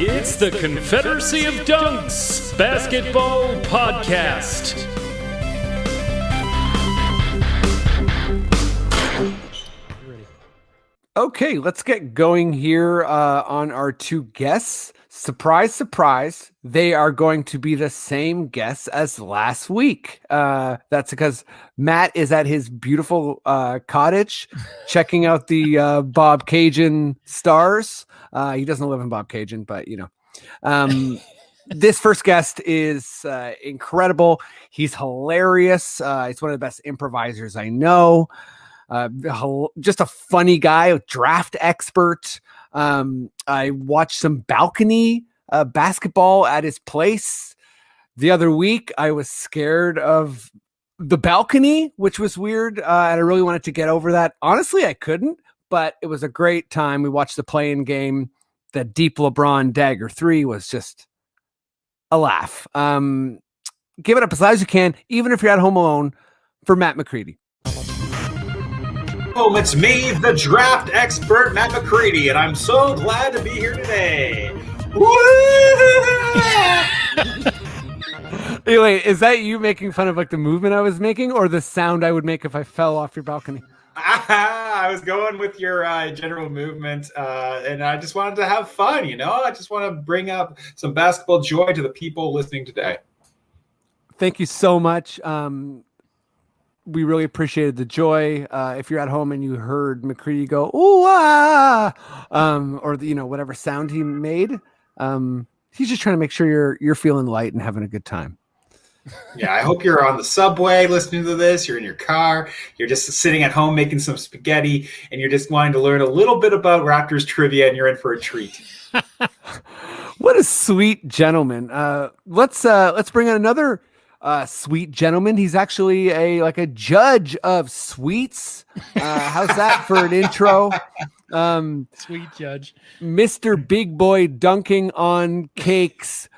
It's the Confederacy of Dunks Basketball Podcast. Okay, let's get going here on our two guests. Surprise, surprise, they are going to be the same guests as last week. That's because Matt is at his beautiful cottage checking out the Bob Cajun stars. He doesn't live in Bob Cajun, but you know. This first guest is incredible. He's hilarious. He's one of the best improvisers I know. Just a funny guy, a draft expert. I watched some balcony basketball at his place the other week. I was scared of the balcony, which was weird. And I really wanted to get over that. Honestly, I couldn't, but it was a great time. We watched the play-in game. The deep LeBron dagger 3 was just a laugh. Give it up as loud as you can, even if you're at home alone, for Matt McCready. Oh, it's me, the draft expert, Matt McCready, and I'm so glad to be here today. Wait, is that you making fun of like the movement I was making or the sound I would make if I fell off your balcony? I was going with your general movement, and I just wanted to have fun, you know? I just want to bring up some basketball joy to the people listening today. Thank you so much. We really appreciated the joy. If you're at home and you heard McCready go, ooh, ah, or you know, whatever sound he made, he's just trying to make sure you're feeling light and having a good time. Yeah, I hope you're on the subway listening to this. You're in your car. You're just sitting at home making some spaghetti, and you're just wanting to learn a little bit about Raptors trivia, and you're in for a treat. What a sweet gentleman. Let's bring in another sweet gentleman. He's actually a judge of sweets. How's that for an intro? Sweet judge, Mr. Big Boy dunking on cakes,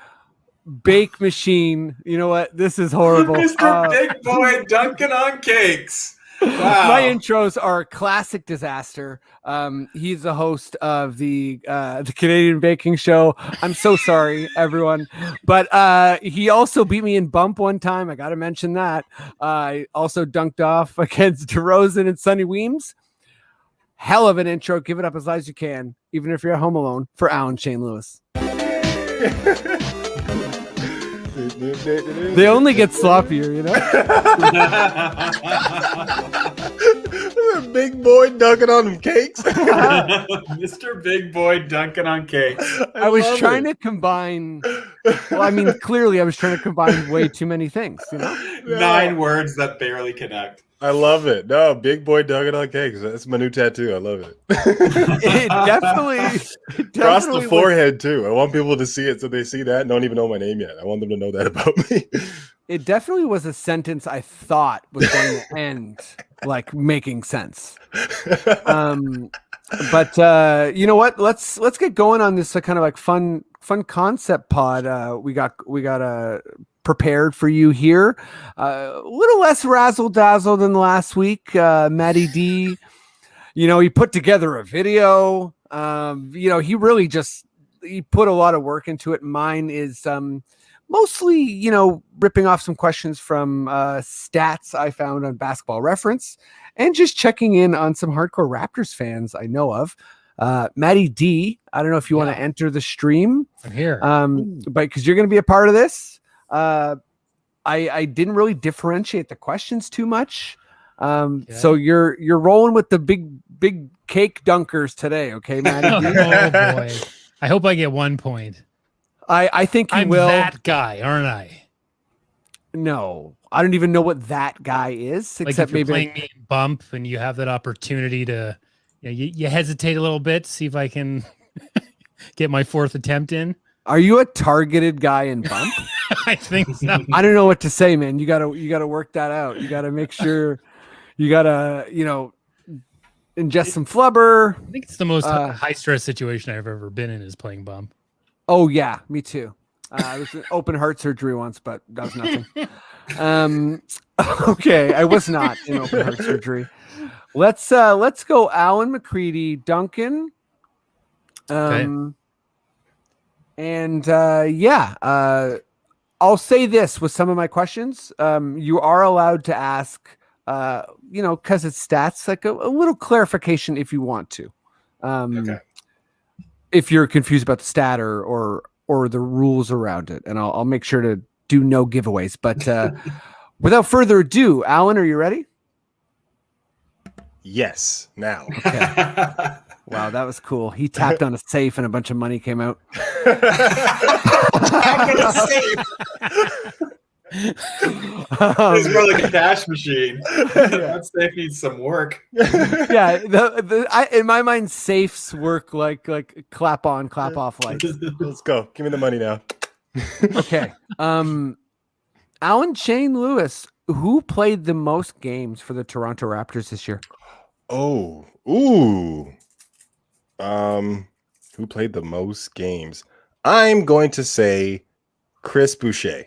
bake machine. You know what? This is horrible. Mr. Big Boy dunking on cakes. Wow. My intros are a classic disaster. He's the host of the Canadian Baking Show. I'm so sorry, everyone. But he also beat me in bump one time. I got to mention that. I also dunked off against DeRozan and Sonny Weems. Hell of an intro. Give it up as loud as you can, even if you're at home alone, for Alan Shane Lewis. They only get sloppier, you know? Big Boy dunking on them cakes. Mr. Big Boy dunking on cakes. I was trying to combine. Well, I mean, clearly I was trying to combine way too many things, you know? 9 words that barely connect. I love it. No, Big Boy dunking on cakes. That's my new tattoo. I love it. It definitely Across the forehead, too. I want people to see it so they see that and don't even know my name yet. I want them to know that about me. It definitely was a sentence I thought was going to end like making sense. But you know what? Let's get going on this kind of like fun concept pod. We got prepared for you here. A little less razzle dazzle than last week. Matty D, you know, he put together a video. You know, he really he put a lot of work into it. Mine is mostly, you know, ripping off some questions from stats I found on Basketball Reference and just checking in on some hardcore Raptors fans I know of. Matty D, I don't know if you want to enter the stream. I'm here. But because you're going to be a part of this. I didn't really differentiate the questions too much. So you're rolling with the big cake dunkers today. Okay, Matty. Oh boy. I hope I get 1 point. I think you will. I'm that guy, aren't I? No, I don't even know what that guy is. Like Except if you're maybe playing me in bump and you have that opportunity to, you hesitate a little bit, see if I can get my 4th attempt in. Are you a targeted guy in bump? I think so. I don't know what to say, man. You gotta work that out. You gotta make sure you gotta, you know, ingest some flubber. I think it's the most high stress situation I've ever been in is playing bump. Oh yeah, me too. I was in open heart surgery once, but that was nothing. Okay, I was not in open heart surgery. Let's go Alan McCready, Duncan. Okay. And I'll say this with some of my questions. You are allowed to ask, because it's stats, like a little clarification if you want to. Okay. If you're confused about the stat or the rules around it, and I'll make sure to do no giveaways. But without further ado, Alan, are you ready? Yes. Now. Okay. Wow, that was cool. He tapped on a safe and a bunch of money came out. It's more like a cash machine. That safe needs some work. Yeah, in my mind, safes work like clap on, clap off lights. Let's go. Give me the money now. Okay. Alan Shane Lewis, who played the most games for the Toronto Raptors this year? Oh, ooh. Who played the most games? I'm going to say Chris Boucher.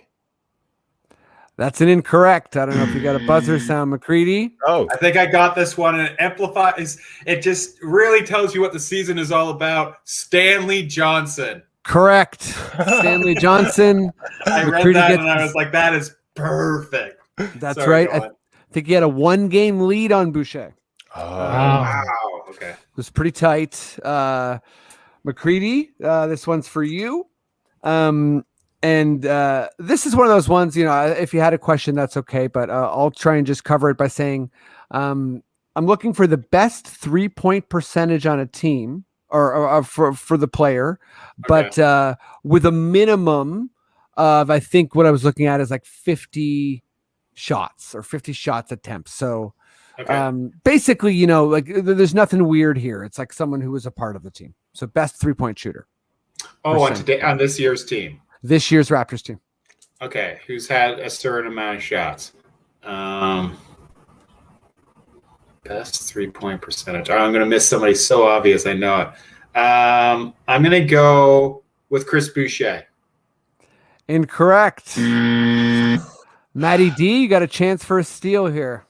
That's an incorrect. I don't know if you got a buzzer sound, McCready. Oh, I think I got this one, and it amplifies. It just really tells you what the season is all about. Stanley Johnson. Correct. Stanley Johnson. I read that and I was like, that is perfect. That's Sorry, right. I think he had a 1-game lead on Boucher. Wow. Okay. It was pretty tight. McCready, this one's for you. And this is one of those ones, if you had a question, that's okay. But I'll try and just cover it by saying I'm looking for the best 3-point percentage on a team or for the player, but with a minimum of, I think what I was looking at is like 50 shots or 50 shots attempts. So basically, there's nothing weird here. It's like someone who was a part of the team. So best 3-point shooter. Oh, on this year's team. This year's Raptors team. Okay. Who's had a certain amount of shots? Best 3-point percentage. I'm going to miss somebody so obvious. I know it. I'm going to go with Chris Boucher. Incorrect. Matty D, you got a chance for a steal here.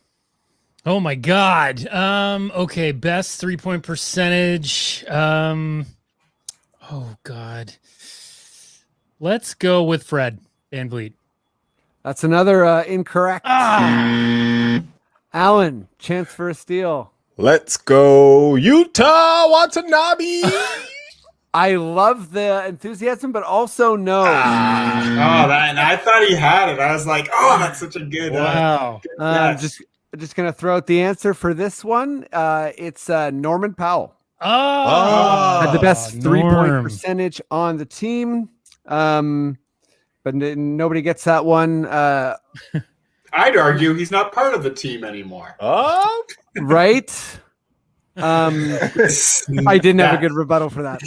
Oh my God. Okay. Best 3-point percentage. Oh God. Let's go with Fred VanVleet. That's another incorrect. Alan, chance for a steal. let's go Utah Watanabe. I love the enthusiasm, but also no. I thought he had it. I was like, oh, that's such a good. Wow. Just gonna throw out the answer for this one. It's Norman Powell. Had the best 3-point percentage on the team. But nobody gets that one. I'd argue he's not part of the team anymore. Right? I didn't have a good rebuttal for that.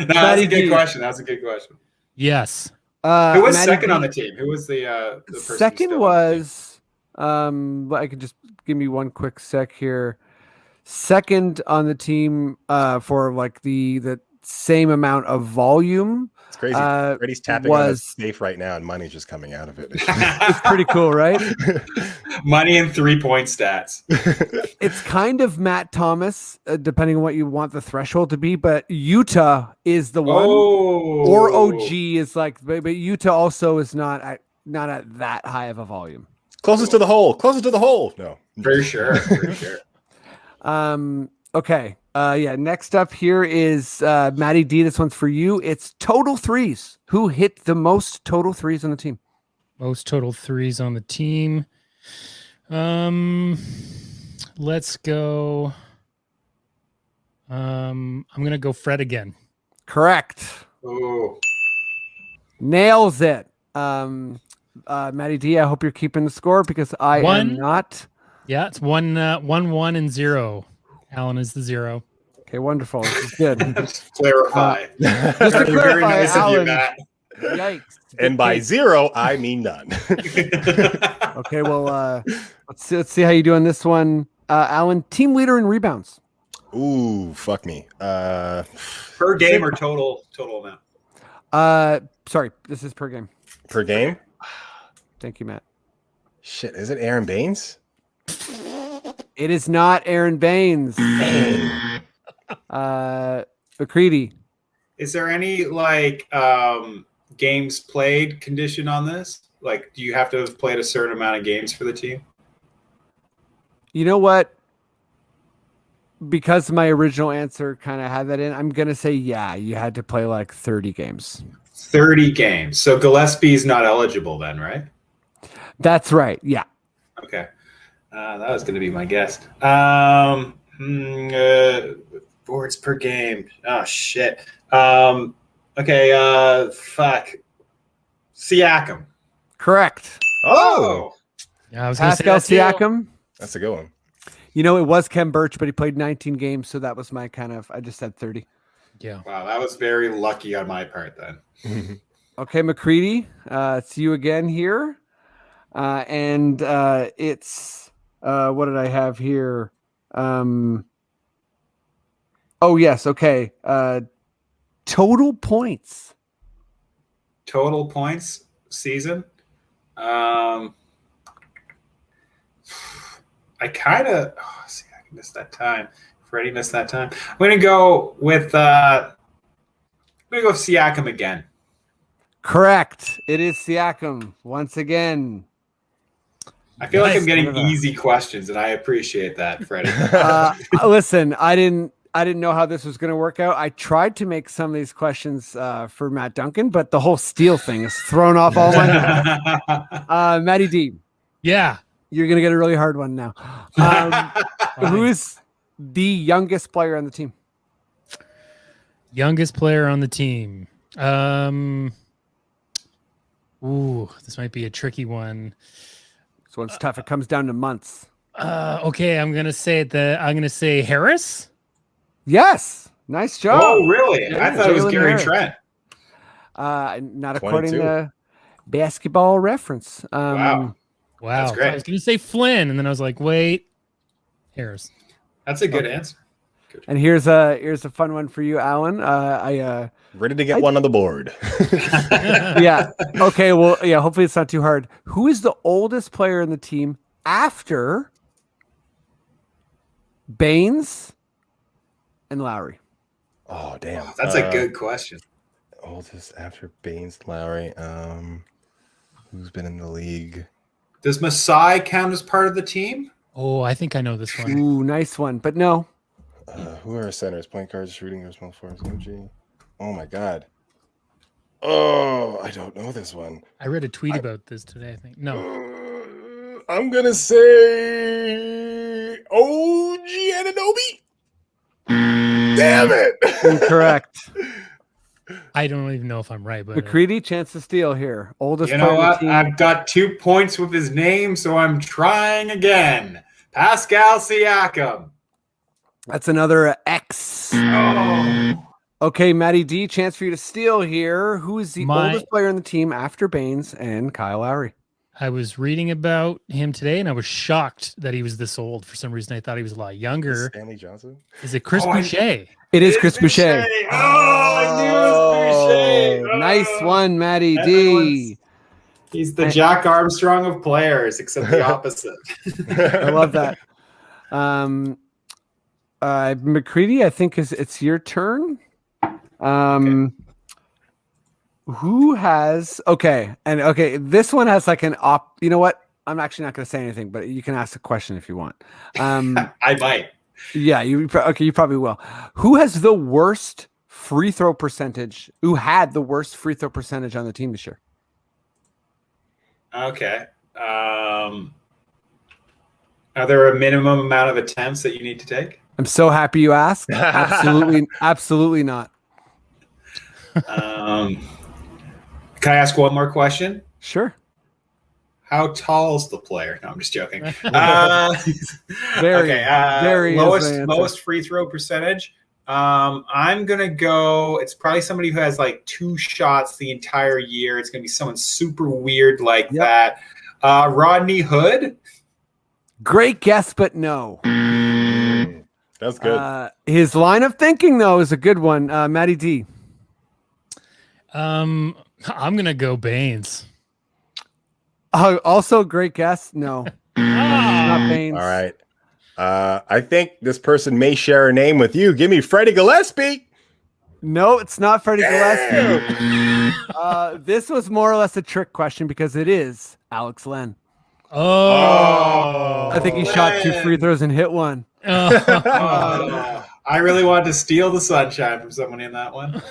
That's a good question. That's a good question. Yes. Who was Matty second D, on the team? Who was the person second was I could just give me one quick sec here. Second on the team for like the same amount of volume. It's crazy. Freddie's tapping on his safe right now, and money's just coming out of it. It's pretty cool, right? Money and 3-point stats. It's kind of Matt Thomas, depending on what you want the threshold to be. But Utah is the one, or OG is like, but Utah also is not at that high of a volume. Closest to the hole. Closest to the hole. No, for sure. For sure. Okay. Next up here is Matty D. This one's for you. It's total threes. Who hit the most total threes on the team? Most total threes on the team. Let's go. I'm gonna go Fred again. Correct. Ooh. Nails it. Matty D, I hope you're keeping the score because I am not. Yeah, it's 1-1 and 0. Alan is the 0. Okay, wonderful. This is good. Just clarify. Just to clarify, very nice Alan, of you, Matt. Yikes. and by 0, I mean none. Okay, well, let's see how you do on this one. Alan, team leader in rebounds. Ooh, fuck me. Per game or total amount? Sorry, this is per game. Per game? Thank you, Matt. Shit, is it Aaron Baynes? It is not Aaron Baynes. McCready. Is there any games played condition on this? Like, do you have to have played a certain amount of games for the team? You know what? Because my original answer kind of had that in, I'm going to say, yeah, you had to play like 30 games. 30 games. So Gillespie's not eligible then, right? That's right. Yeah. Okay. That was going to be my guess. Boards per game. Oh, shit. Okay. Fuck. Siakam. Correct. Oh, Yeah, I was going to say Pascal that too. Siakam. that's a good one. You know, it was Kem Birch, but he played 19 games. So that was my I just said 30. Yeah. Wow, that was very lucky on my part then. Okay, McCready, it's you again here. And it's, what did I have here? Oh, yes. Okay. Total points. Total points season. I kind of see. I missed that time. Freddie missed that time. I'm gonna go with Siakam again. Correct. It is Siakam once again. I feel like Nice. I'm getting easy questions, and I appreciate that, Freddie. Listen, I didn't know how this was going to work out. I tried to make some of these questions for Matt Duncan, but the whole steal thing is thrown off all my. Matty D, Yeah. you're going to get a really hard one now. Who is the youngest player on the team? Youngest player on the team. Ooh, this might be a tricky one. This one's tough. It comes down to months. Okay, I'm gonna say Harris. Yes. Nice job. Oh, really? Yeah, I thought it was Jalen Gary Harris. Trent. Not according 22. to Basketball Reference. Wow. Wow. That's great. I was gonna say Flynn, and then I was like, wait, Harris. That's a good answer. And here's a fun one for you, Alan. Ready to get one on the board. Yeah. Okay. Well, yeah. Hopefully it's not too hard. Who is the oldest player in the team after Baynes and Lowry? Oh, damn. That's a good question. Oldest after Baynes, Lowry. Who's been in the league? Does Masai count as part of the team? Oh, I think I know this one. Ooh, nice one. But no. Who are our centers? Point guards, shooting, or small forwards? OG. Oh my god. Oh, I don't know this one. I read a tweet about this today. I think no. I'm gonna say OG Anunoby. Damn it! Incorrect. I don't even know if I'm right, but McCready, chance to steal here. Oldest You player know in the what? team. I've got 2 points with his name, so I'm trying again. Pascal Siakam. That's another X. Oh. Okay, Matty D, chance for you to steal here. Who is the My- oldest player in the team after Baynes and Kyle Lowry? I was reading about him today, and I was shocked that he was this old. For some reason, I thought he was a lot younger. Stanley Johnson. Is it Chris Oh, I- Boucher? It is Chris Boucher. Oh, I knew it was Boucher. Oh. Nice one, Matty D. Everyone's- He's the Jack Armstrong of players, except the opposite. I love that. McCready, I think it's your turn. Who has this one has like an you know what? I'm actually not going to say anything, but you can ask a question if you want. I might. Yeah, you probably will. Who has the worst free throw percentage? Who had the worst free throw percentage on the team this year? Okay. Are there a minimum amount of attempts that you need to take? I'm so happy you asked. Absolutely not. Can I ask one more question? Sure. How tall is the player? No, I'm just joking. Very lowest free throw percentage. I'm gonna go. It's probably somebody who has like 2 shots the entire year. It's gonna be someone super weird like that. Rodney Hood. Great guess, but no. That's good. His line of thinking though is a good one. Matty D. I'm gonna go Baynes. Also great guess. No. Not Baynes. All right. I think this person may share a name with you. Give me Freddie Gillespie. No, it's not Freddie Gillespie. This was more or less a trick question because it is Alex Len. Oh, I think he shot 2 free throws and hit one. I really wanted to steal the sunshine from someone in that one.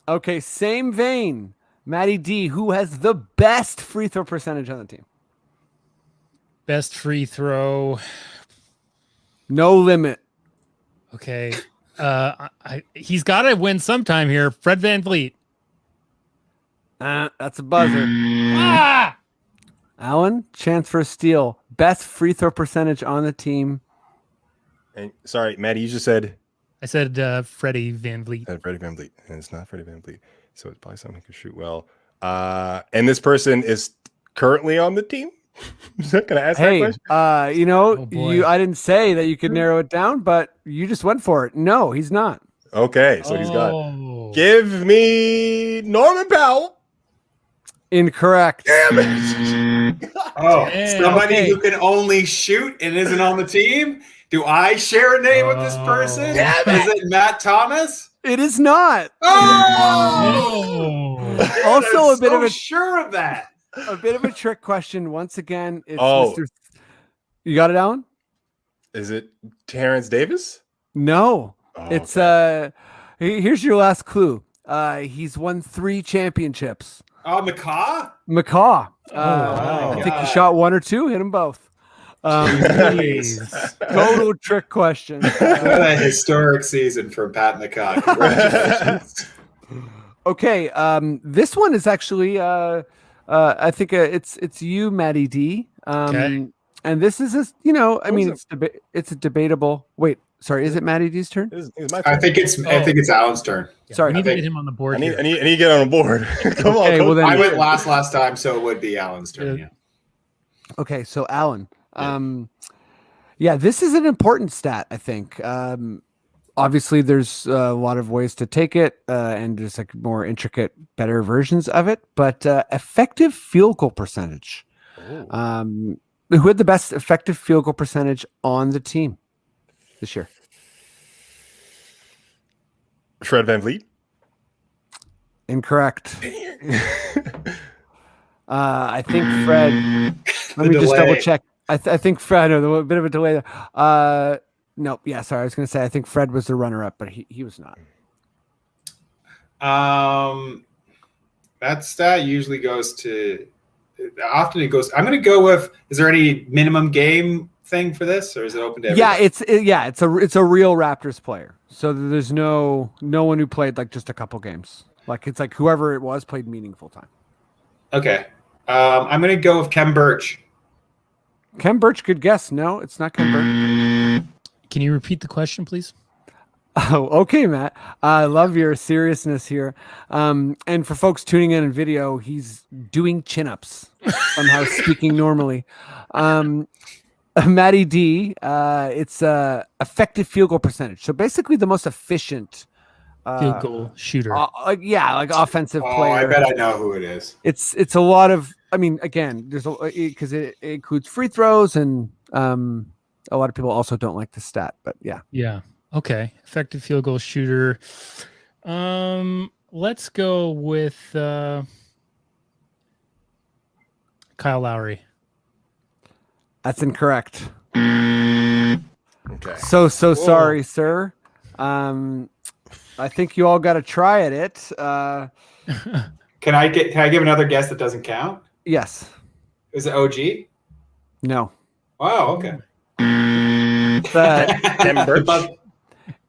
Okay, same vein. Matty D, who has the best free throw percentage on the team? Best free throw. No limit. Okay. He's got to win sometime here. Fred VanVleet. That's a buzzer. Ah! Alan, chance for a steal. Best free throw percentage on the team. And sorry, Maddie, you just said. I said Freddie VanVleet. Freddie VanVleet, and it's not Freddie VanVleet, so it's probably someone who can shoot well. And this person is currently on the team. Is that gonna ask that question? I didn't say that you could narrow it down, but you just went for it. No, he's not. Okay, so he's got. Give me Norman Powell. Incorrect. Damn it! Somebody who can only shoot and isn't on the team. Do I share a name with this person? Is it Matt Thomas? It is not. Oh! Also, I'm a bit of a sure of that. A bit of a trick question. Once again, it's Mr. You got it, Alan? Is it Terrence Davis? No. It's okay. Here's your last clue. He's won 3 championships. McCaw? McCaw. wow. I think he shot 1 or 2, hit them both. Total trick question. What a historic season for Pat McCaw. Congratulations. Okay, this one is actually I think it's you, Matty D. Okay. And this is it's a debatable. Wait, sorry, is it Matty D's turn? It's my turn. I think it's Alan's turn. Yeah, Sorry, I need to get him on the board. I need to get on the board. Come on. Well then, I went last time, so it would be Alan's turn. Yeah. Okay, so Alan, this is an important stat, I think. Obviously, there's a lot of ways to take it, and there's like more intricate, better versions of it. But effective field goal percentage. Who had the best effective field goal percentage on the team this year? Fred VanVleet. Incorrect. I think Fred. Let me just double check. I think Fred. A bit of a delay there. Nope. Yeah, sorry. I was going to say I think Fred was the runner-up, but he was not. That stat usually goes to. Often it goes. I'm going to go with. Is there any minimum game thing for this, or is it open to everybody? It's a real Raptors player. So there's no one who played like just a couple games. Like it's like whoever it was played meaningful time. Okay. I'm going to go with Kem Birch. Kem Birch, good guess. No, it's not Kem Birch. Can you repeat the question, please? Oh, okay, Matt. I love your seriousness here. And for folks tuning in video, he's doing chin-ups, somehow speaking normally. Matty D, it's effective field goal percentage. So basically the most efficient field goal shooter. Like offensive player. I bet I know who it is. It's a lot of, I mean, again, there's because it includes free throws and a lot of people also don't like the stat, but yeah. Yeah. Okay. Effective field goal shooter. Let's go with Kyle Lowry. That's incorrect. Okay. So sorry, sir. I think you all got to try at it. Can I give another guess that doesn't count? Yes. Is it OG? No. Wow. Okay.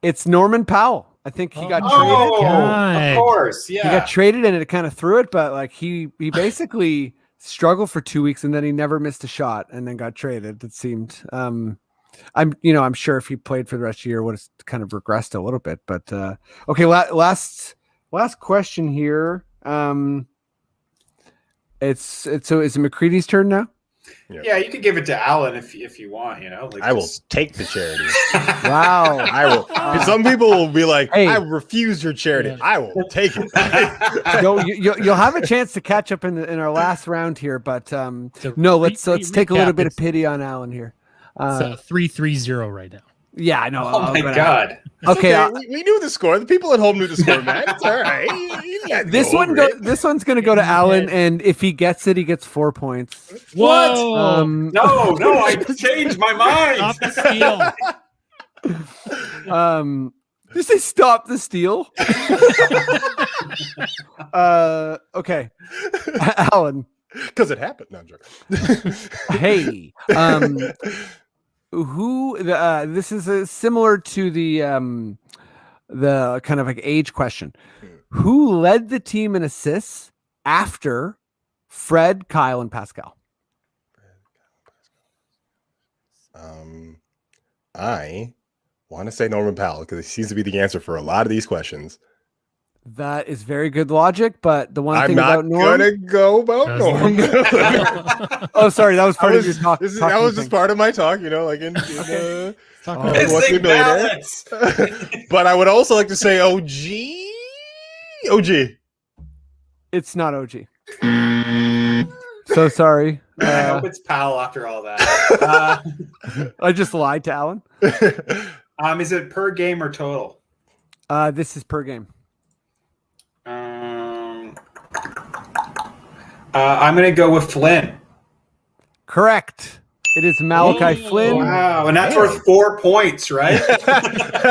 It's Norman Powell. I think he got traded. Of course, yeah. He got traded and it kind of threw it, but like he basically struggled for 2 weeks and then he never missed a shot and then got traded. It seemed. I'm sure if he played for the rest of the year, would have kind of regressed a little bit. But okay, last question here. Is it McCready's turn now? Yeah, you could give it to Alan if you want. I will take the charity. Wow, I will. Some people will be like, hey, "I refuse your charity." Yeah. I will take it. You'll have a chance to catch up in our last round here, but let's take a little bit of pity on Alan here. It's 3-3-0 right now. Yeah, I know. Oh my God. Okay, we knew the score. The people at home knew the score, man. It's all right. this one's gonna go to Alan, and if he gets it, he gets 4 points. Whoa! No, I changed my mind. Stop the steal. Did you say stop the steal? Okay, Alan. Because it happened. No, I'm joking. Hey, this is similar to the kind of like age question. Who led the team in assists after Fred, Kyle, and Pascal? I want to say Norman Powell because he seems to be the answer for a lot of these questions. That is very good logic, but the one I'm thing not about Norm, gonna go about Norm. oh, sorry, that was part of your talk. That was just part of my talk, like in This What's thing the Millionaire? balance. But I would also like to say OG. It's not OG. So sorry. I hope it's Powell after all that. I just lied to Alan. Is it per game or total? This is per game. I'm going to go with Flynn. Correct. It is Malachi Flynn. Wow, and that's worth 4 points, right?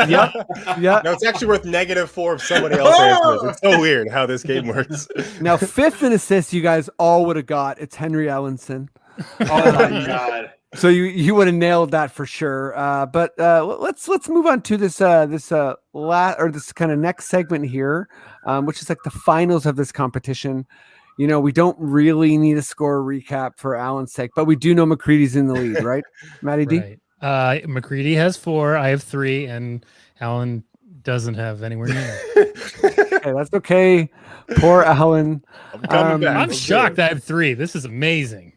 Yep. No, it's actually worth -4 if somebody else answers. It's so weird how this game works. Now, fifth in assists, you guys all would have got. It's Henry Ellenson. Oh my God. So you would have nailed that for sure. But let's move on to this this kind of next segment here, which is like the finals of this competition. We don't really need a score recap for Alan's sake, but we do know McCready's in the lead, right? Matty D? Right. McCready has 4. I have 3, and Alan doesn't have anywhere near. Okay, that's okay. Poor Alan. I'm shocked I have 3. This is amazing.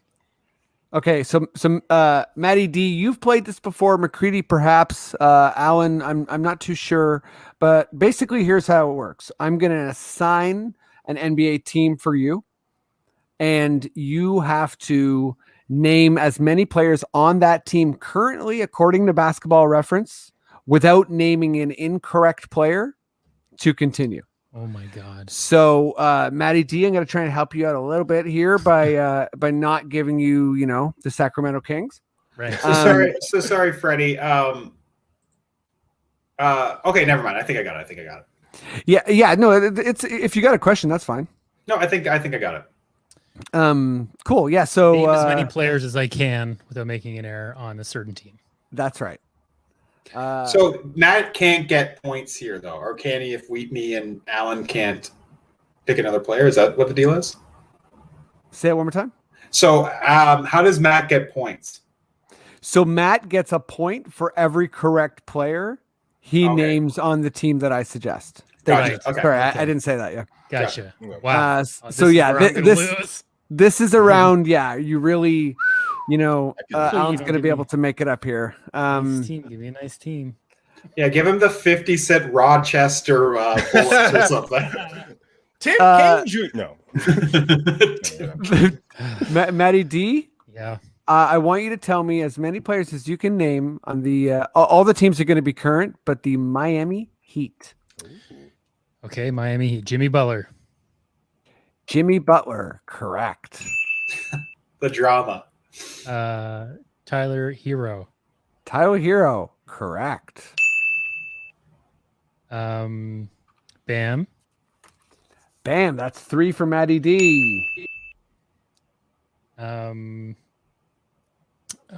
Okay, so Matty D, you've played this before. McCready, perhaps. Alan, I'm not too sure, but basically, here's how it works. I'm going to assign an NBA team for you, and you have to name as many players on that team currently, according to Basketball Reference, without naming an incorrect player to continue. Oh my God. So, Matty D, I'm going to try and help you out a little bit here by not giving you, the Sacramento Kings. Right. So sorry, Freddie. Okay, never mind. I think I got it. Yeah. No, it's if you got a question, that's fine. No, I think I got it. Cool. Yeah. So name as many players as I can without making an error on a certain team. That's right. So Matt can't get points here, though, or can he? If me and Alan can't pick another player, is that what the deal is? Say it one more time. So, how does Matt get points? So Matt gets a point for every correct player he names on the team that I suggest. Gotcha. Okay. Sorry, I didn't say that. Yeah. Gotcha. Wow. This this is around. Yeah. You really, Alan's going to be able to make it up here. nice team. Give me a nice team. Yeah, give him the 50-cent Rochester bullets or something. Tim Kane Jr. No. Matty D. Yeah. I want you to tell me as many players as you can name on the all the teams are going to be current, but the Miami Heat. Okay, Miami Heat. Jimmy Butler. Jimmy Butler, correct. The drama. Tyler Hero. Tyler Hero, correct. Bam. Bam, that's 3 for Matty D.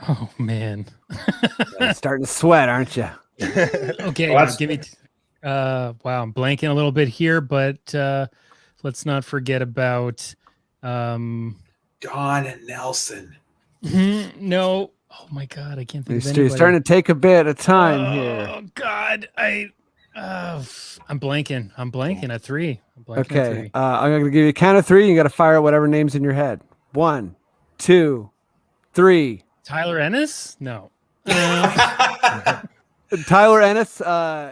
Oh man. Starting to sweat, aren't you? Okay, give me. Wow, I'm blanking a little bit here, but let's not forget about. Don Nelson. No. Oh my God, I can't think of anybody. You're starting to take a bit of time here. Oh God, I'm blanking. I'm blanking at 3. Okay, I'm going to give you a count of 3. You got to fire out whatever name's in your head. 1, 2, 3. Tyler Ennis? No. Tyler Ennis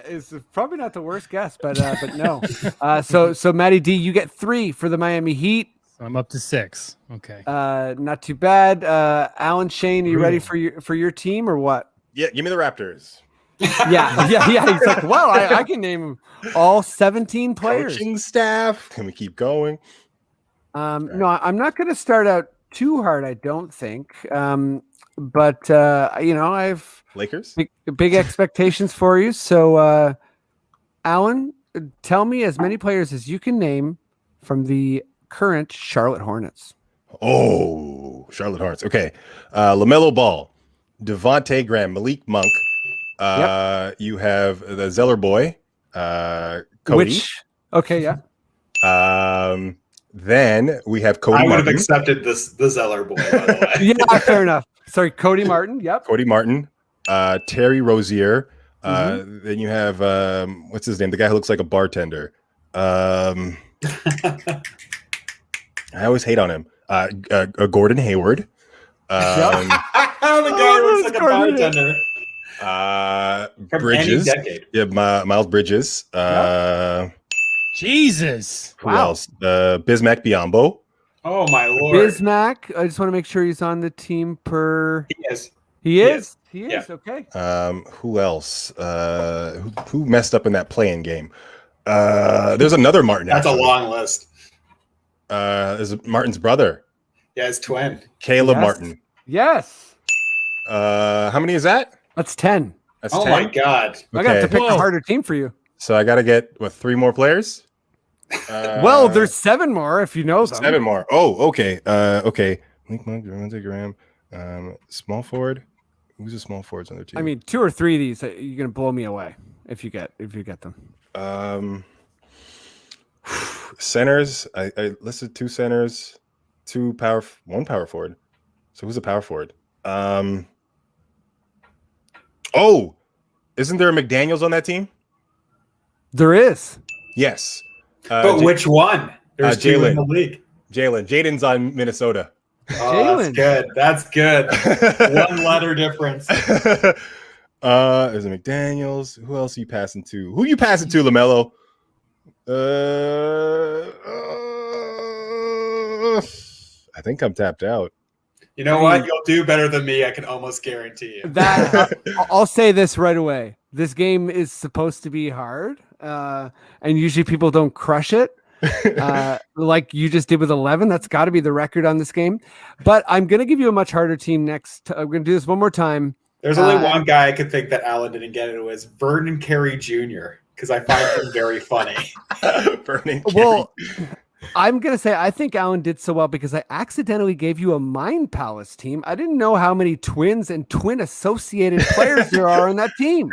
is probably not the worst guess, but no. So Matty D, you get 3 for the Miami Heat. I'm up to 6. Okay. Not too bad. Alan Shane, are you ready for your team or what? Yeah, give me the Raptors. Yeah. He's like, well, I can name all 17 players. Coaching staff. Can we keep going? No, I'm not going to start out too hard, I don't think. But I have Lakers. big expectations for you. So, Alan, tell me as many players as you can name from the current Charlotte Hornets. Oh, Charlotte Hornets. Okay. LaMelo Ball, Devontae Graham, Malik Monk. You have the Zeller boy, Cody. Okay, yeah. Then we have Cody I would Martin. have accepted the Zeller boy, by the way. Yeah, fair enough. Sorry, Cody Martin. Yep. Cody Martin, Terry Rozier. Then you have what's his name? The guy who looks like a bartender. I always hate on him. Gordon Hayward. The guy who looks like a bartender. From Bridges. any decade. Yeah, Miles Bridges. Jesus. Who else? Bismack Biyombo. Oh my lord. Bismack. I just want to make sure he's on the team per. He is. He is. Yeah. Okay. Who else? Who messed up in that playing game? There's another Martin. That's actually. a long list. There's Martin's brother. Yeah, his twin. Caleb Yes. Martin. Yes. How many is that? That's 10. That's Oh 10? my god. I got to pick Whoa. a harder team for you. So I got to get, 3 more players? Well, there's 7 more if you know them. 7 more. Oh, okay. Okay. Malik Monk, Devontae Graham, small forward. Who's a small forwards on their team? I mean, 2 or 3 of these, you're gonna blow me away if you get them. Centers. I listed 2 centers, 1 power forward. So who's a power forward? Oh, isn't there a McDaniels on that team? There is. Yes. But which one? There's 2 in the league. Jaden's on Minnesota. Oh, that's good. That's good. 1 letter difference. There's a McDaniels. Who else are you passing to? Who you passing to, LaMelo? I think I'm tapped out. You know what? You'll do better than me. I can almost guarantee you. That I'll say this right away. This game is supposed to be hard, and usually people don't crush it. Like you just did with 11. That's got to be the record on this game. But I'm going to give you a much harder team next. I'm going to do this one more time. There's only one guy I could think that Alan didn't get. It was Vernon Carey Jr. because I find him very funny. Vernon Carey. Well, I'm going to say I think Alan did so well because I accidentally gave you a Mind Palace team. I didn't know how many twins and twin associated players there are on that team.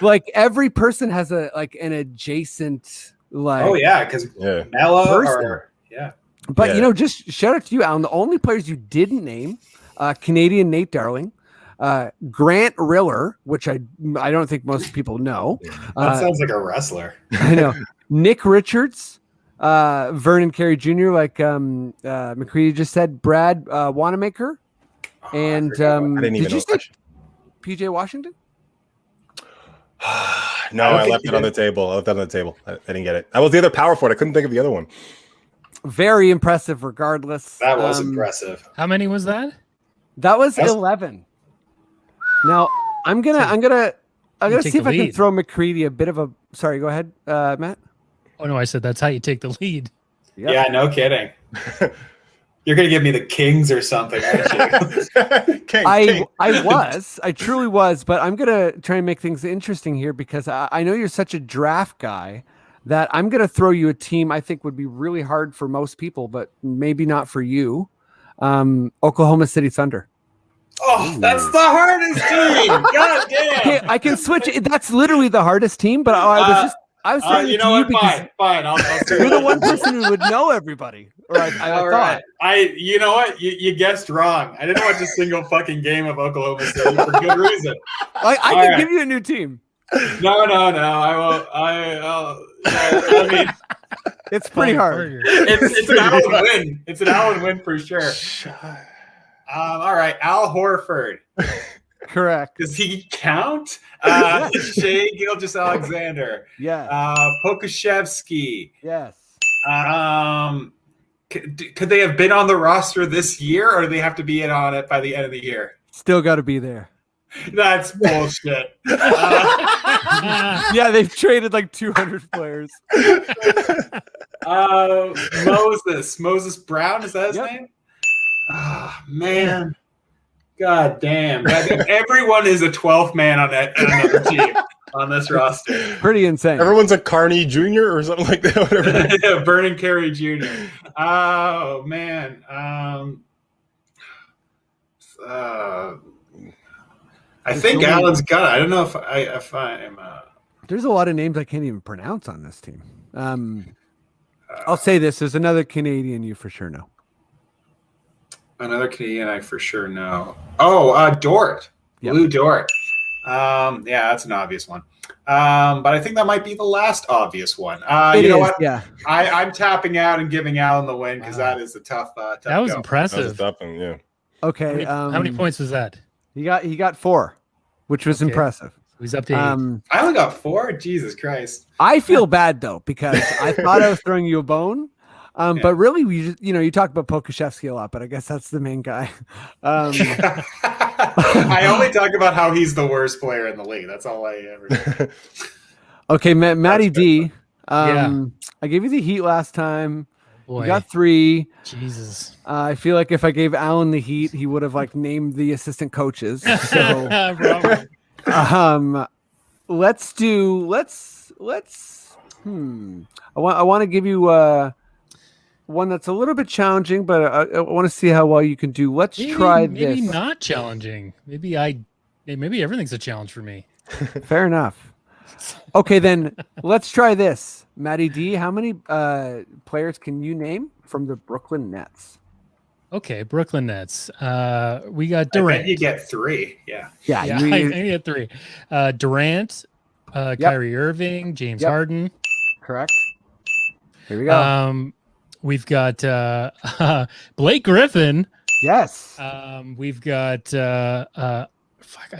Like every person has an adjacent oh yeah, because Mello But just shout out to you, Alan. The only players you didn't name, Canadian Nate Darling, Grant Riller, which I don't think most people know. That sounds like a wrestler. I know. Nick Richards, Vernon Carey Jr., like McCready just said, Brad Wanamaker, and I didn't even did you know. say PJ Washington? No, I left it on the table. I didn't get it. I was the other power forward. I couldn't think of the other one. Very impressive, regardless. That was impressive. How many was that? That was 11. Now I'm gonna see if I can throw McCready a bit of a. Sorry, go ahead, Matt. Oh no, I said that's how you take the lead. Yep. Yeah, no kidding. You're gonna give me the Kings or something, aren't you? I truly was, but I'm gonna try and make things interesting here because I know you're such a draft guy that I'm gonna throw you a team I think would be really hard for most people, but maybe not for you. Oklahoma City Thunder. Oh, that's the hardest team. God damn. Okay, I can switch it. That's literally the hardest team, but I was saying you know what? Fine. I'll you're the one person who would know everybody. Or I thought. Right. You know what? You guessed wrong. I didn't watch a single fucking game of Oklahoma City for good reason. I can give you a new team. No. I won't. I mean, it's pretty hard. It's an Allen win. It's an Allen win for sure. All right, Al Horford. Correct. Does he count? Shea Gilgeous-Alexander. Yeah. Pokuševski. Yes. Could they have been on the roster this year, or do they have to be in on it by the end of the year? Still got to be there. That's bullshit. Yeah, they've traded like 200 players. Moses Brown, is that his Yep. name? Ah, man. God damn. Everyone is a 12th man on another team on this roster. Pretty insane. Everyone's a Carney Jr. or something like that. Whatever. Vernon Carey Jr. Oh, man. I think Alan's got it. I don't know if I am. There's a lot of names I can't even pronounce on this team. I'll say this: there's another Canadian you for sure know. Another Canadian I for sure know. Oh, Dort. Yep. Lou Dort. Yeah, that's an obvious one. But I think that might be the last obvious one. You know what? Yeah. I'm tapping out and giving Alan the win because that is a tough. That was go. impressive. That was a tough one, yeah. Okay. How many points was that? He got 4, which was impressive. He's up to 8. I only got 4. Jesus Christ. I feel bad though because I thought I was throwing you a bone. But really, you talk about Pokuševski a lot, but I guess that's the main guy. I only talk about how he's the worst player in the league. That's all I ever do. Okay, Matty D. Yeah. I gave you the Heat last time. Boy. You got 3. Jesus. I feel like if I gave Alan the Heat, he would have like named the assistant coaches. So, let's. I want to give you one that's a little bit challenging, but I want to see how well you can do. Let's try this. Maybe not challenging. Maybe everything's a challenge for me. Fair enough. Okay, then let's try this. Matty D, how many players can you name from the Brooklyn Nets? Okay, Brooklyn Nets. We got Durant. I bet you get 3. Yeah. Yeah, I get 3. Durant, Kyrie Irving, James Harden. Correct. Here we go. We've got Blake Griffin. Yes. We've got I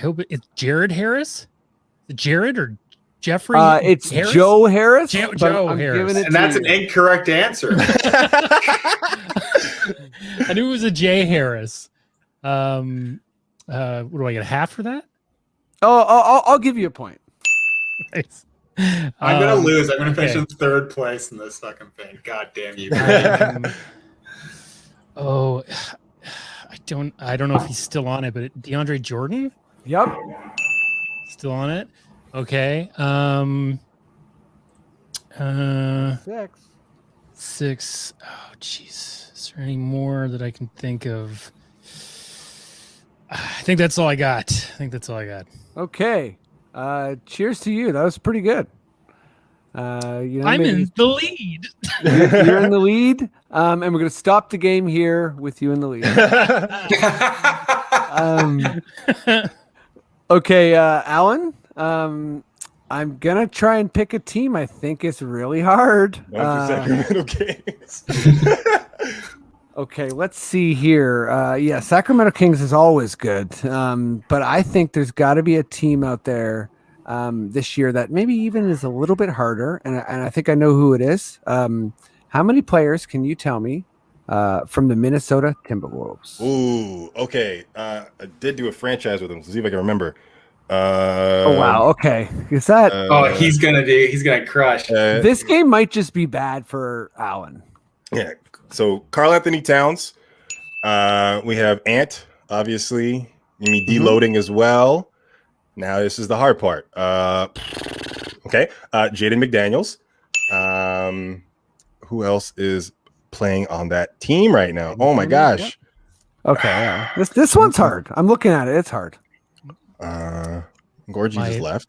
hope it's Jared Harris. Jared or Jeffrey? It's Harris? Joe Harris. Joe Harris. And that's an incorrect answer. I knew it was a J Harris. What do I get? A half for that? I'll give you a point. Nice. I'm gonna lose. I'm gonna finish in 3rd place in this fucking thing. God damn you! I don't know if he's still on it, but DeAndre Jordan. Yep. Still on it. Okay. 6. Oh, jeez. Is there any more that I can think of? I think that's all I got. Okay. Cheers to you. That was pretty good. I'm in the lead. You're in the lead. And we're going to stop the game here with you in the lead. Okay, Alan. I'm going to try and pick a team. I think it's really hard. Sacramento Kings. Okay, let's see here. Sacramento Kings is always good. But I think there's got to be a team out there this year that maybe even is a little bit harder. And I think I know who it is. How many players can you tell me from the Minnesota Timberwolves? Ooh, okay. I did do a franchise with them. So see if I can remember. Oh wow. Okay. Is that? He's gonna crush. This game might just be bad for Alan. Yeah. So Karl Anthony Towns. We have Ant, obviously. Mimi deloading as well. Now this is the hard part. Okay. Jaden McDaniels. Who else is playing on that team right now? Oh my gosh. Okay. Yeah. This one's hard. I'm looking at it. It's hard. Gorgie just left.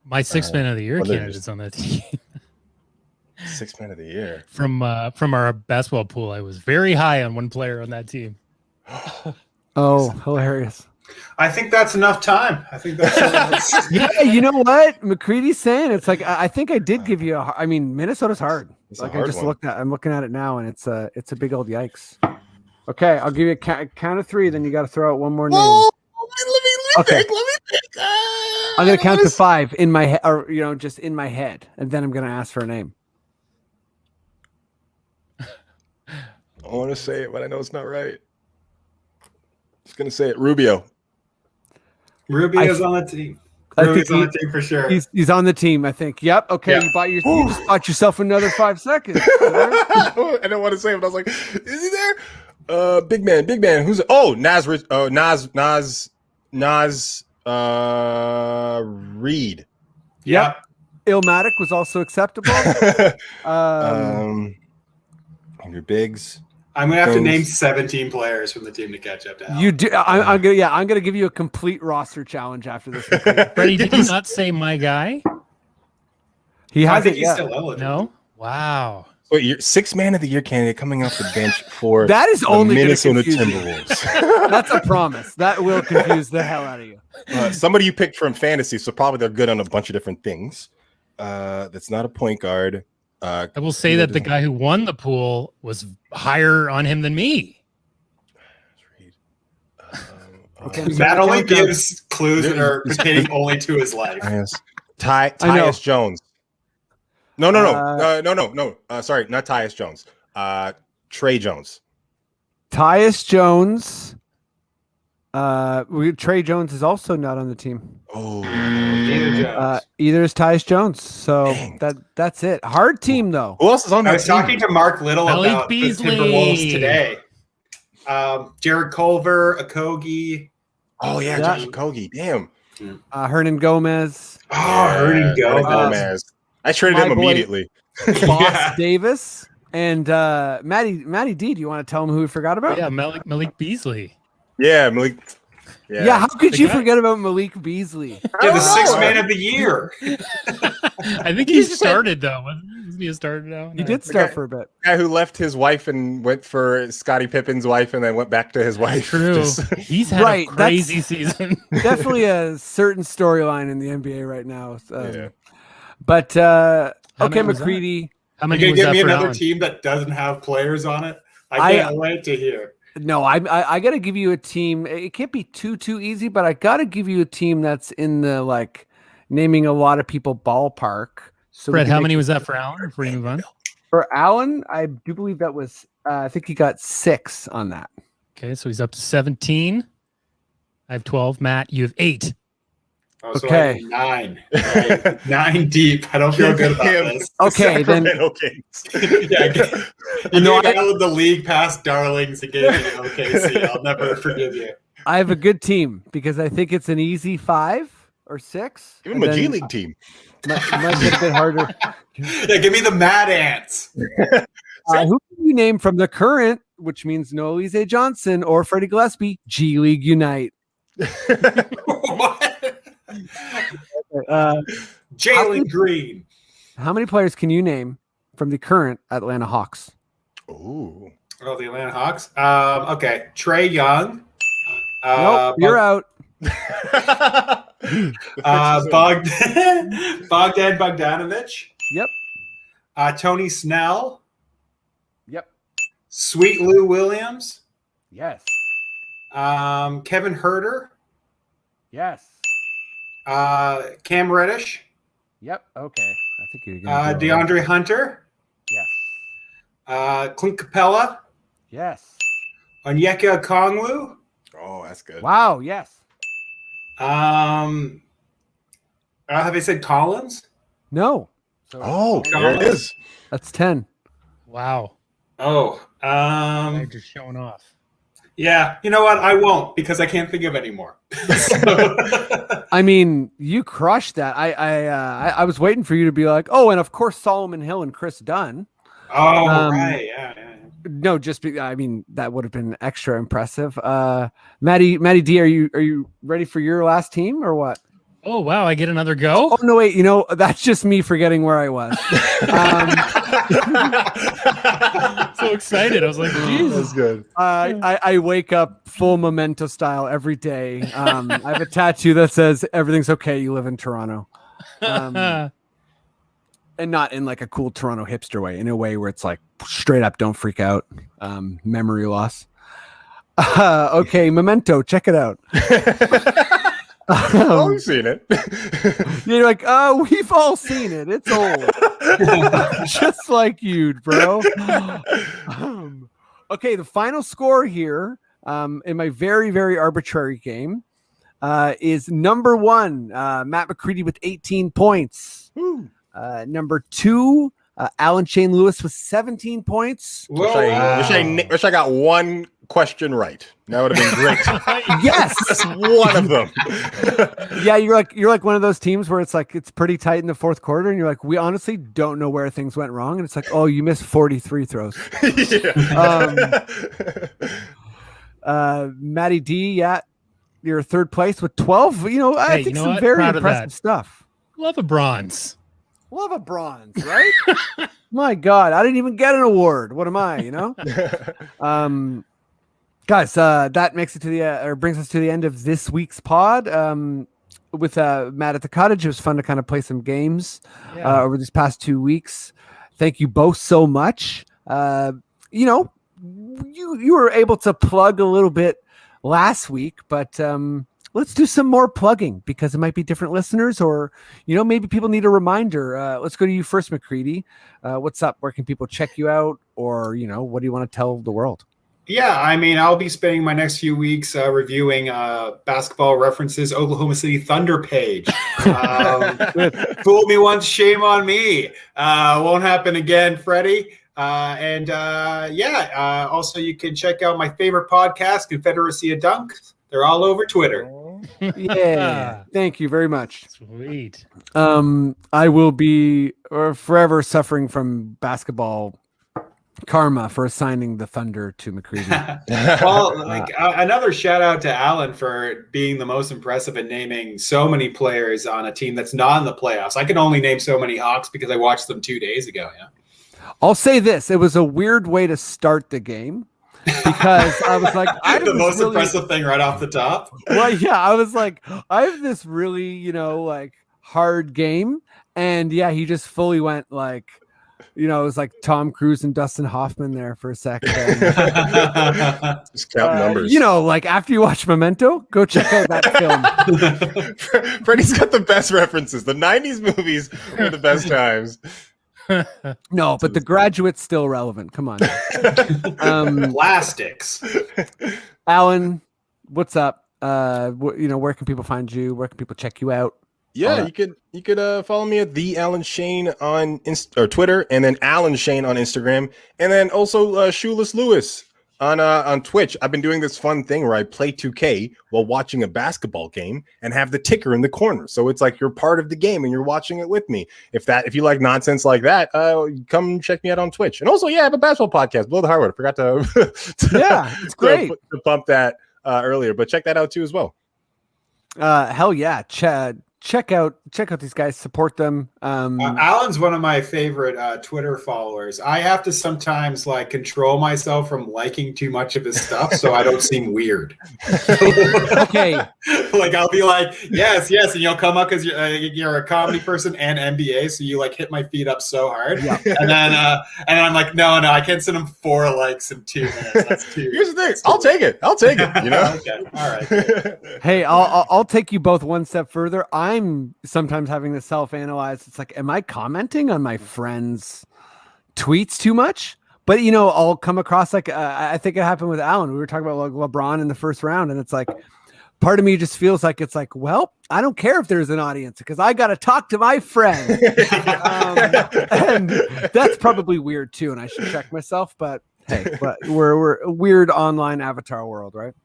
My 6th man of the year candidates on that team. 6th man of the year from our basketball pool. I was very high on one player on that team. Oh, hilarious! I think that's enough time. I think that's yeah. You know what McCready's saying? It's like I think I did give you I mean, Minnesota's hard. Like I just looked at. I'm looking at it now, and it's a big old yikes. Okay, I'll give you a count of 3. Then you got to throw out one more name. Let me think. I'm gonna count to 5 in my head, or just in my head, and then I'm gonna ask for a name. I want to say it, but I know it's not right. Just gonna say it. Rubio. Rubio's on the team. Rubio's on the team for sure. He's on the team, I think. Yep. Okay. Yeah. You just bought yourself another 5 seconds. I don't want to say it, but I was like, is he there? Big man. Who's Nas Reed. Yeah. Illmatic was also acceptable. Your bigs. I'm gonna have to name 17 players from the team to catch up to Al. You do. I'm gonna give you a complete roster challenge after this. Freddie, did you not say my guy? He I hasn't think he's yet. still eligible. No. Wow. Wait, you're 6th man of the year candidate coming off the bench for That is the only gonna Minnesota confuse you. Timberwolves. That's a promise. That will confuse the hell out of you. Somebody you picked from fantasy, so probably they're good on a bunch of different things. That's not a point guard. I will say that the guy who won the pool was higher on him than me. Okay, Matt only gives clues that are pertaining only to his life. Tyus Jones. No. Sorry, not Tyus Jones. Trey Jones. Tyus Jones. Trey Jones is also not on the team. Oh, Either is Tyus Jones. So Dang. that's it. Hard team though. who else is on that I was team? talking to Mark Little Malik about Beasley. the Timberwolves today. Jared Culver, Okogie. Oh yeah, Yeah. Josh Okogie. Damn. Hernan Gomez, Hernan Gomez. I traded My him boy. immediately. Boss Yeah. Davis, and Matty D. Do you want to tell him who we forgot about? Yeah, Malik Beasley. Yeah, Malik. Yeah, how could The you guy- forget about Malik Beasley? Yeah, the 6th man of the year. I think he started though. Wasn't he started now? He did start for a bit. Guy who left his wife and went for Scottie Pippen's wife and then went back to his wife. True. Just- He's had Right, a crazy season. Definitely a certain storyline in the NBA right now. Yeah. But How okay, many was that? McCready. How You many can was give that me for another Allen? team that doesn't have players on it. I can't wait to hear. No, I got to give you a team. It can't be too easy, but I got to give you a team that's in the like naming a lot of people ballpark. So Fred, how many was that for Allen before you move on? for Allen? I do believe that was. I think he got 6 on that. Okay, so he's up to 17. I have 12. Matt, you have 8. Oh, so Okay. I have 9. Right? 9 deep. I don't feel good about Damn. this. Okay, then. Sacramento Kings. You No, gave the league past darlings and gave me OKC. I'll never forgive you. I have a good team because I think it's an easy 5 or 6. Give him a G League team. Might get a bit harder. Yeah, give me the Mad Ants. Who can you name from the current, which means no Elise Johnson or Freddie Gillespie, G League Unite? What? Jalen Green. How many players can you name from the current Atlanta Hawks? Ooh. Oh, the Atlanta Hawks. Okay, Trey Young. Nope, you're out. Bogdan Bogdanovic. Yep. Tony Snell. Yep. Sweet Lou Williams. Yes. Kevin Herter. Yes. Cam Reddish. Yep. Okay. I think you're gonna go DeAndre Hunter. Yes. Clint Capella. Yes. Onyeka Okongwu. Oh, that's good. Wow. Yes. Have I said Collins? No. So Oh, there it is. that's 10. Wow. Oh, They're just showing off. yeah. You know what? I won't because I can't think of any more. So- I mean, you crushed that. I was waiting for you to be like, oh, and of course Solomon Hill and Chris Dunn. oh, right. Yeah. No, I mean, that would have been extra impressive. Matty D, are you ready for your last team or what? Oh, wow. I get another go? Oh no, wait. That's just me forgetting where I was. So excited. I was like, Jesus. That's good. I wake up full Memento style every day. I have a tattoo that says everything's okay. You live in Toronto. And not in like a cool Toronto hipster way, in a way where it's like straight up, don't freak out. Memory loss. Okay, Memento, check it out. Oh, we've seen it. You're like, oh, we've all seen it. It's old. Just like you, bro. Okay, the final score here in my very, very arbitrary game. is number 1, Matt McCready with 18 points. Number 2, Alan Shane Lewis with 17 points. Wish I got one question right. That would have been great. Yes, just one of them. Yeah, you're like one of those teams where it's like it's pretty tight in the fourth quarter, and you're like, we honestly don't know where things went wrong, and it's like, oh, you missed 43 throws. Matty D, yeah, you're third place with 12. I think some very impressive stuff. Love a bronze. Love a bronze, right? My God, I didn't even get an award. What am I? Guys, that makes it to the brings us to the end of this week's pod. With Matt at the cottage, it was fun to kind of play some games over these past 2 weeks. Thank you both so much. You were able to plug a little bit last week, but let's do some more plugging because it might be different listeners, or maybe people need a reminder. Let's go to you first, McCready. What's up? Where can people check you out, or what do you want to tell the world? Yeah, I mean, I'll be spending my next few weeks reviewing Basketball References Oklahoma City Thunder page. Fooled me once, shame on me. Won't happen again, Freddie. Also you can check out my favorite podcast, Confederacy of Dunks. They're all over Twitter. Yeah, thank you very much. Sweet. I will be forever suffering from basketball karma for assigning the Thunder to McCready. Well, another shout out to Alan for being the most impressive at naming so many players on a team that's not in the playoffs. I can only name so many Hawks because I watched them 2 days ago. Yeah. I'll say this: it was a weird way to start the game because I was like, the most impressive thing right off the top. Well, yeah, I was like, I have this really, hard game, and he just fully went like. It was like Tom Cruise and Dustin Hoffman there for a second. Just count numbers. Like after you watch Memento, go check out that film. Freddie's got the best references. The 90s movies were the best times. No, but The Graduate's still relevant. Come on. Plastics. Alan, what's up? Where can people find you? Where can people check you out? Yeah, you could follow me at the Alan Shane on Twitter, and then Alan Shane on Instagram, and then also Shoeless Lewis on Twitch. I've been doing this fun thing where I play 2K while watching a basketball game and have the ticker in the corner, so it's like you're part of the game and you're watching it with me. If you like nonsense like that, come check me out on Twitch. And also, I have a basketball podcast, Below the Hardwood. I forgot to it's great to bump that earlier, but check that out too as well. Hell yeah, Chad. Check out these guys, support them. Alan's one of my favorite Twitter followers. I have to sometimes control myself from liking too much of his stuff so I don't seem weird. Okay. I'll be like, yes, and you'll come up because you're a comedy person and NBA, so you hit my feet up so hard. Yeah. And then I'm like, no, I can't send him 4 likes in 2 minutes. That's too. Here's the thing. I'll take it. Okay. All right. Hey, I'll take you both one step further. I'm sometimes having to self-analyze. It's like, am I commenting on my friends' tweets too much? But I'll come across I think it happened with Alan. We were talking about LeBron in the first round, and it's like part of me just feels like it's like, well, I don't care if there's an audience because I got to talk to my friend. And that's probably weird too, and I should check myself. But hey, we're a weird online avatar world, right?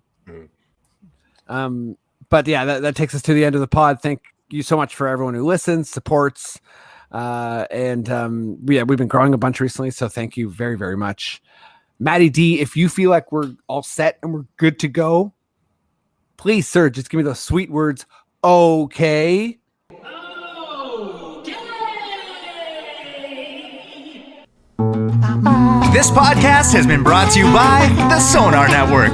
But yeah, that takes us to the end of the pod. Thank you so much for everyone who listens, supports, we've been growing a bunch recently, so thank you very, very much. Matty D, if you feel like we're all set and we're good to go, please, sir, just give me those sweet words. Okay. This podcast has been brought to you by the Sonar Network.